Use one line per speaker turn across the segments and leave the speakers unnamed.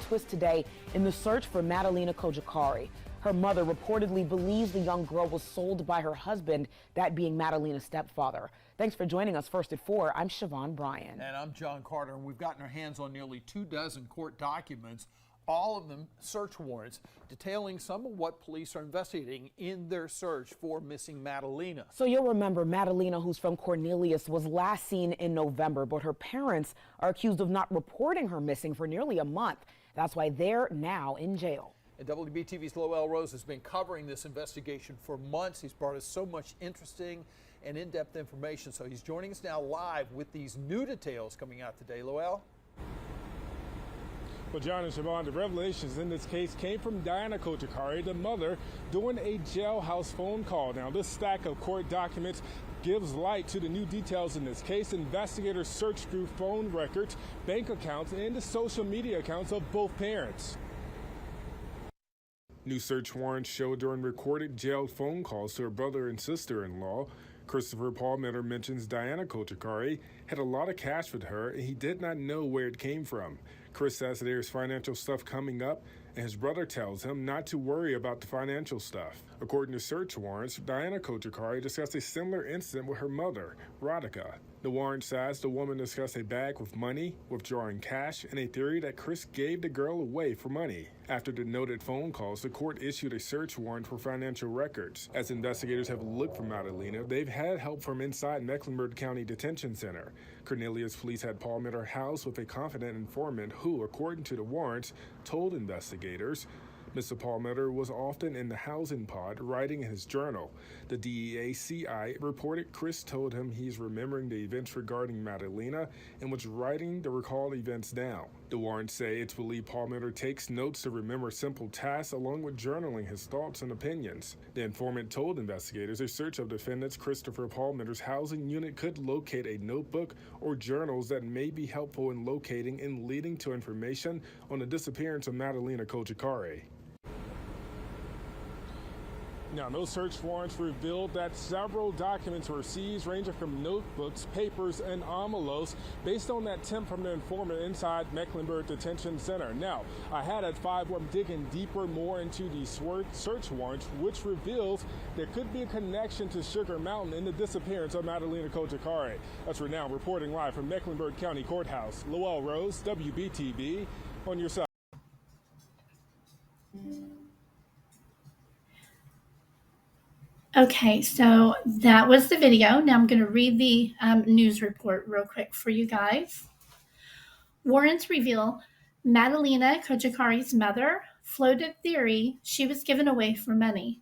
twist today in the search for Madalina Cojacari. Her mother reportedly believes the young girl was sold by her husband, that being Madalina's stepfather. Thanks for joining us. First at 4, I'm Siobhan Bryan.
And I'm John Carter, and we've gotten our hands on nearly 24 court documents, all of them search warrants, detailing some of what police are investigating in their search for missing Madalina.
So you'll remember Madalina, who's from Cornelius, was last seen in November, but her parents are accused of not reporting her missing for nearly a month. That's why they're now in jail.
And WBTV's Lowell Rose has been covering this investigation for months. He's brought us so much interesting and in-depth information, so he's joining us now live with these new details coming out today. Lowell?
Well, John and Siobhan, the revelations in this case came from Madalina Cojacari, the mother, during a jailhouse phone call. Now, this stack of court documents gives light to the new details in this case. Investigators searched through phone records, bank accounts, and the social media accounts of both parents. New search warrants show during recorded jailed phone calls to her brother and sister-in-law. Christopher Palmer mentions Madalina Cojacari had a lot of cash with her, and he did not know where it came from. Chris says there's financial stuff coming up, and his brother tells him not to worry about the financial stuff. According to search warrants, Madalina Cojacari discussed a similar incident with her mother, Radhika. The warrant says the woman discussed a bag with money, withdrawing cash, and a theory that Chris gave the girl away for money. After the noted phone calls, the court issued a search warrant for financial records. As investigators have looked for Madalina, they've had help from inside Mecklenburg County Detention Center. Cornelius Police had Palmer housed with a confident informant who, according to the warrants, told investigators Mr. Palmer was often in the housing pod writing in his journal. The DEA CI reported Chris told him he's remembering the events regarding Madalina and was writing the recalled events down. The warrants say it's believed Palmer takes notes to remember simple tasks along with journaling his thoughts and opinions. The informant told investigators a search of defendants Christopher Palmer's housing unit could locate a notebook or journals that may be helpful in locating and leading to information on the disappearance of Madalina Cojacari. Now, those search warrants revealed that several documents were seized, ranging from notebooks, papers, and envelopes, based on that tip from the informant inside Mecklenburg Detention Center. Now, I had at 5 where I'm digging deeper more into these search warrants, which reveals there could be a connection to Sugar Mountain in the disappearance of Madalina Cojacari. That's right now, reporting live from Mecklenburg County Courthouse. Lowell Rose, WBTV, on your side.
Okay, so that was the video. Now I'm going to read the news report real quick for you guys. Warrants reveal Madalina Cojacari's mother floated theory she was given away for money.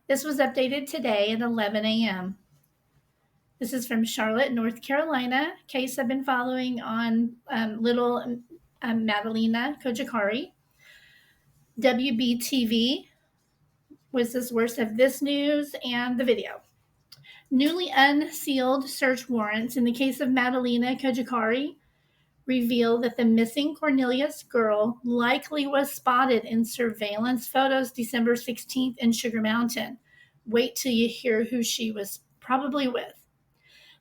This was updated today at 11 a.m. This is from Charlotte, North Carolina. Case I've been following on little Madalina Cojacari. WBTV was the source of this news and the video. Newly unsealed search warrants in the case of Madalina Cojacari reveal that the missing Cornelius girl likely was spotted in surveillance photos December 16th in Sugar Mountain. Wait till you hear who she was probably with.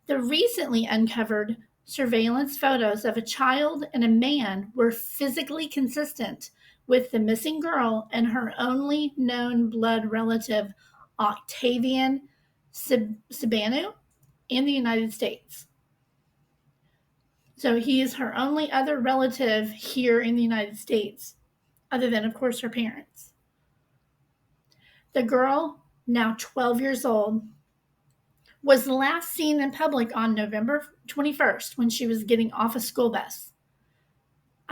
The recently uncovered surveillance photos of a child and a man were physically consistent with the missing girl and her only known blood relative, Octavian Sabanu, in the United States. So he is her only other relative here in the United States, other than, of course, her parents. The girl, now 12 years old, was last seen in public on November 21st when she was getting off a school bus.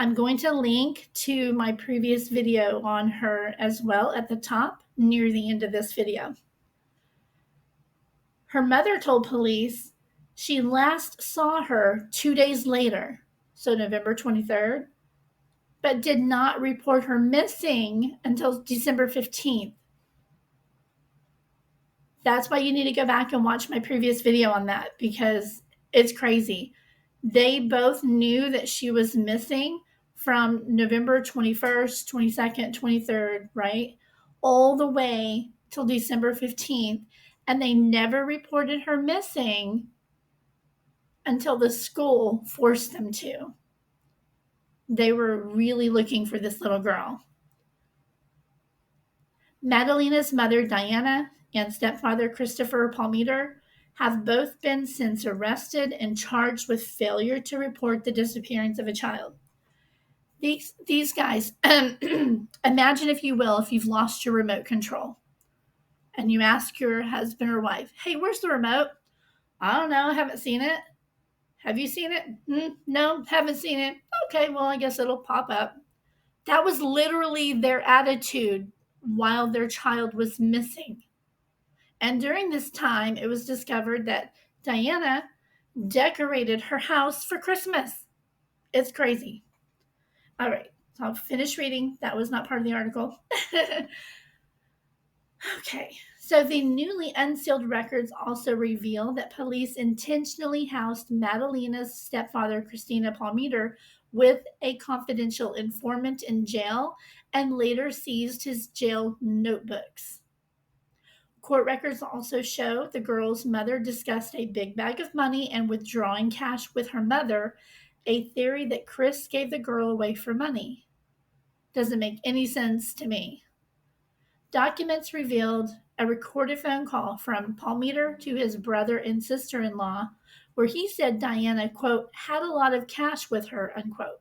I'm going to link to my previous video on her as well at the top near the end of this video. Her mother told police she last saw her 2 days later, so November 23rd, but did not report her missing until December 15th. That's why you need to go back and watch my previous video on that, because it's crazy. They both knew that she was missing from November 21st, 22nd, 23rd, right? All the way till December 15th. And they never reported her missing until the school forced them to. They were really looking for this little girl. Madalina's mother, Diana, and stepfather, Christopher Palmeter, have both been since arrested and charged with failure to report the disappearance of a child. These guys, imagine, if you will, if you've lost your remote control and you ask your husband or wife, hey, where's the remote? I don't know, I haven't seen it. Have you seen it? No, haven't seen it. Okay, well, I guess it'll pop up. That was literally their attitude while their child was missing. And during this time, it was discovered that Diana decorated her house for Christmas. It's crazy. All right, so I'll finish reading. That was not part of the article. Okay, so the newly unsealed records also reveal that police intentionally housed Madalina's stepfather, Christina Palmeter, with a confidential informant in jail and later seized his jail notebooks. Court records also show the girl's mother discussed a big bag of money and withdrawing cash with her mother, a theory that Chris gave the girl away for money. Doesn't make any sense to me. Documents revealed a recorded phone call from Palmeter to his brother and sister-in-law where he said Diana, quote, had a lot of cash with her, unquote.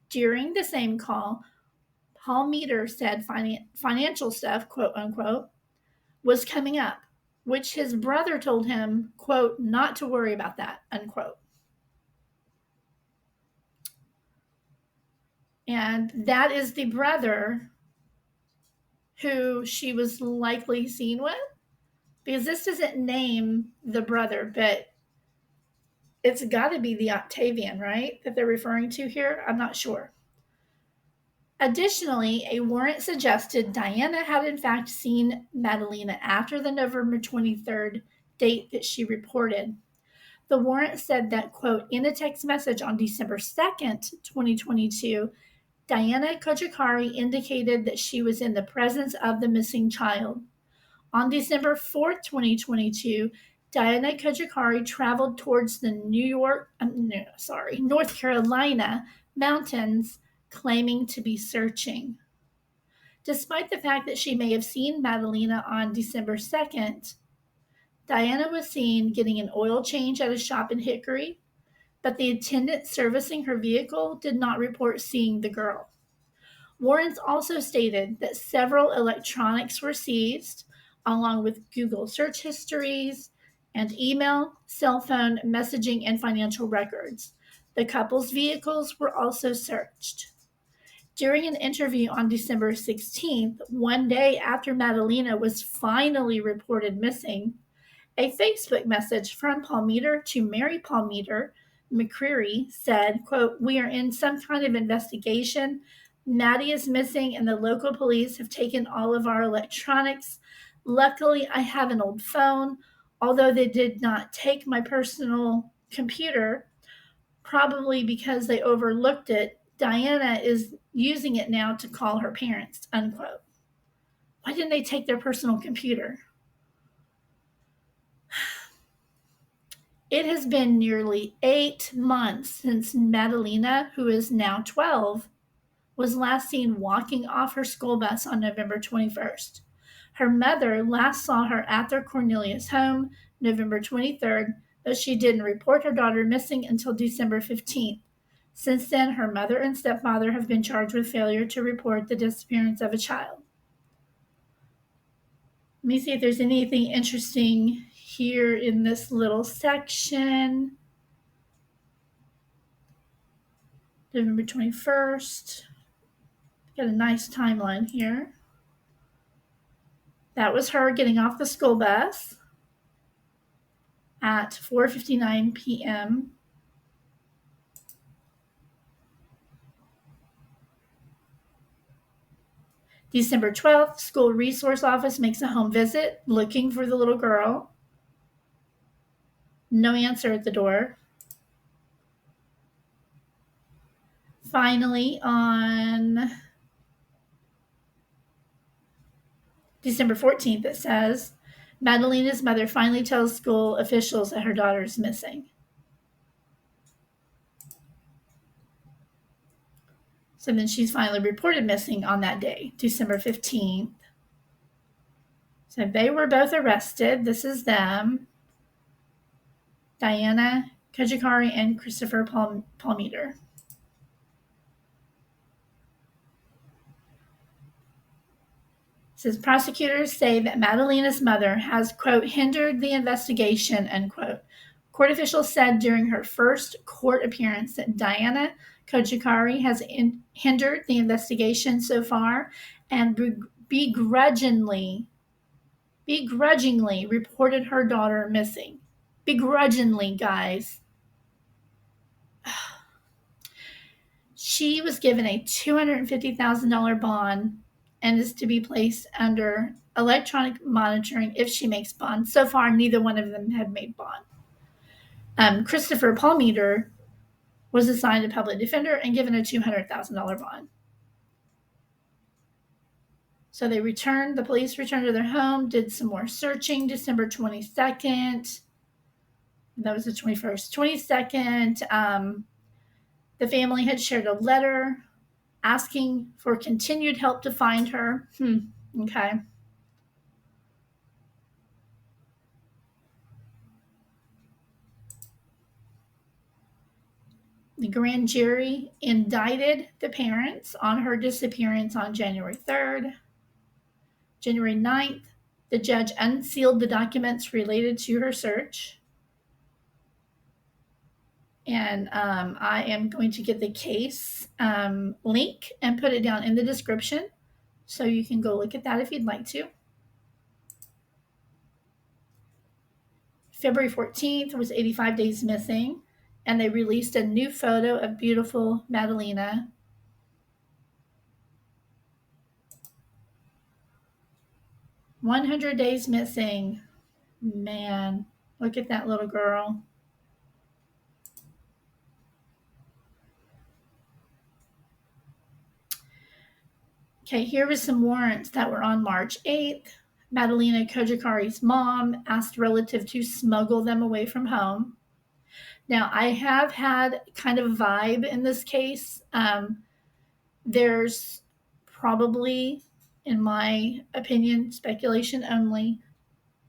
During the same call, Palmeter said financial stuff, quote, unquote, was coming up, which his brother told him, quote, not to worry about that, unquote. And that is the brother who she was likely seen with, because this doesn't name the brother, but it's got to be the Octavian, right, that they're referring to here? I'm not sure. Additionally, a warrant suggested Diana had in fact seen Madalina after the November 23rd date that she reported. The warrant said that, quote, in a text message on December 2nd, 2022, Diana Cojacari indicated that she was in the presence of the missing child. On December 4th, 2022, Diana Cojacari traveled towards the North Carolina mountains, claiming to be searching. Despite the fact that she may have seen Madalina on December 2nd, Diana was seen getting an oil change at a shop in Hickory, but the attendant servicing her vehicle did not report seeing the girl. Warrants also stated that several electronics were seized, along with Google search histories and email, cell phone, messaging, and financial records. The couple's vehicles were also searched. During an interview on December 16th, one day after Madalina was finally reported missing, a Facebook message from Palmeter to Mary Palmeter McCreary said, quote, we are in some kind of investigation. Maddie is missing and the local police have taken all of our electronics. Luckily, I have an old phone, although they did not take my personal computer, probably because they overlooked it. Diana is using it now to call her parents, unquote. Why didn't they take their personal computer? It has been nearly 8 months since Madalina, who is now 12, was last seen walking off her school bus on November 21st. Her mother last saw her at their Cornelius home November 23rd, but she didn't report her daughter missing until December 15th. Since then, her mother and stepfather have been charged with failure to report the disappearance of a child. Let me see if there's anything interesting here in this little section. November 21st. Got a nice timeline here. That was her getting off the school bus at 4:59 p.m. December 12th, school resource office makes a home visit looking for the little girl. No answer at the door. Finally, on December 14th, it says, Madalina's mother finally tells school officials that her daughter is missing. So then she's finally reported missing on that day, December 15th. So they were both arrested. This is them. Diana Cojacari and Christopher Palmeter. Says prosecutors say that Madalina's mother has, quote, hindered the investigation, unquote. Court officials said during her first court appearance that Diana Cojacari has hindered the investigation so far and begrudgingly reported her daughter missing. Begrudgingly, guys. She was given a $250,000 bond and is to be placed under electronic monitoring if she makes bond. So far, neither one of them have made bond. Christopher Palmeter was assigned a public defender and given a $200,000 bond. So the police returned to their home, did some more searching December 22nd. That was the 21st. 22nd, the family had shared a letter asking for continued help to find her. Okay. The grand jury indicted the parents on her disappearance on January 3rd. January 9th, the judge unsealed the documents related to her search. And I am going to get the case link and put it down in the description so you can go look at that if you'd like to. February 14th was 85 days missing, and they released a new photo of beautiful Madalina. "100 days missing." Man, look at that little girl. Okay, here was some warrants that were on March 8th. Madalina Cojacari's mom asked relative to smuggle them away from home. Now, I have had kind of a vibe in this case. There's probably, in my opinion, speculation only,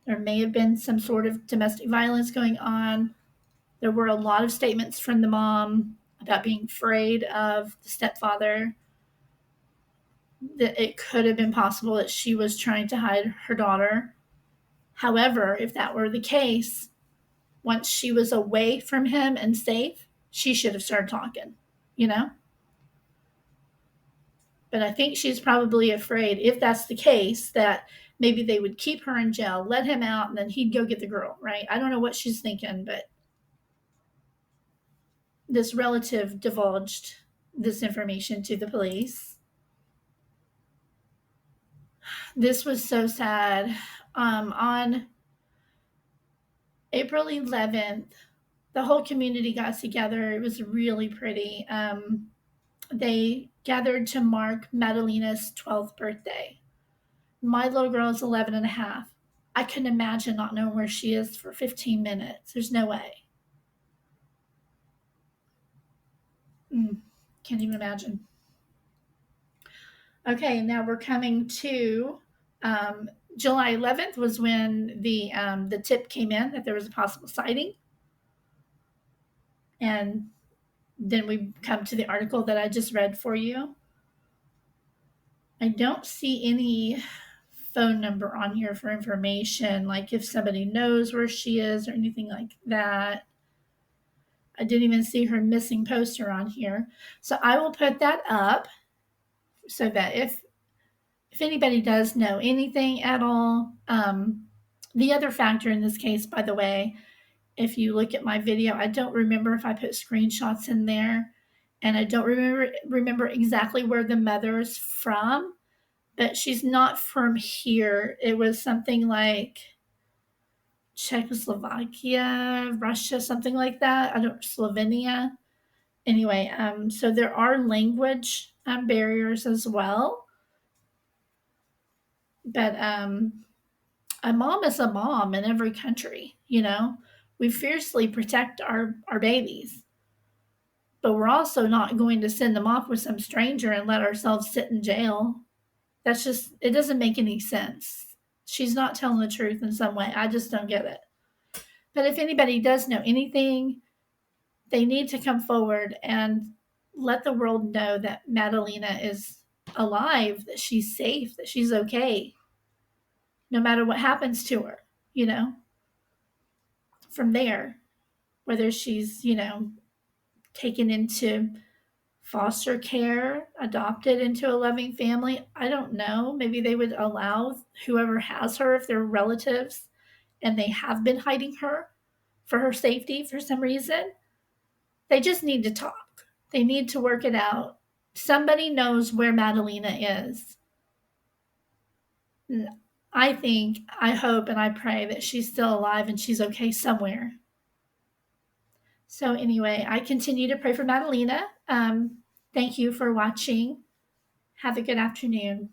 there may have been some sort of domestic violence going on. There were a lot of statements from the mom about being afraid of the stepfather, that it could have been possible that she was trying to hide her daughter. However, if that were the case, once she was away from him and safe, she should have started talking, you know? But I think she's probably afraid, if that's the case, that maybe they would keep her in jail, let him out, and then he'd go get the girl, right? I don't know what she's thinking, but this relative divulged this information to the police. This was so sad. On April 11th, the whole community got together. It was really pretty. They gathered to mark Madalina's 12th birthday. My little girl is 11 and a half. I couldn't imagine not knowing where she is for 15 minutes. There's no way. Can't even imagine. Okay, now we're coming to July 11th was when the tip came in that there was a possible sighting. And then we come to the article that I just read for you. I don't see any phone number on here for information, like if somebody knows where she is or anything like that. I didn't even see her missing poster on here. So I will put that up so that if anybody does know anything at all. The other factor in this case, by the way, if you look at my video, I don't remember if I put screenshots in there, and I don't remember exactly where the mother's from, but she's not from here. It was something like Czechoslovakia, Russia, something like that. Slovenia. Anyway, so there are language barriers as well. But a mom is a mom in every country, you know. We fiercely protect our babies. but we're also not going to send them off with some stranger and let ourselves sit in jail. That's just, it doesn't make any sense. She's not telling the truth in some way. I just don't get it. But if anybody does know anything, they need to come forward and let the world know that Madalina is alive, that she's safe, that she's okay, no matter what happens to her, you know. From there, whether she's, you know, taken into foster care, adopted into a loving family, I don't know. Maybe they would allow whoever has her, if they're relatives and they have been hiding her for her safety for some reason. They just need to talk. They need to work it out. Somebody knows where Madalina is. I think, I hope, and I pray that she's still alive and she's okay somewhere. So anyway, I continue to pray for Madalina. Thank you for watching. Have a good afternoon.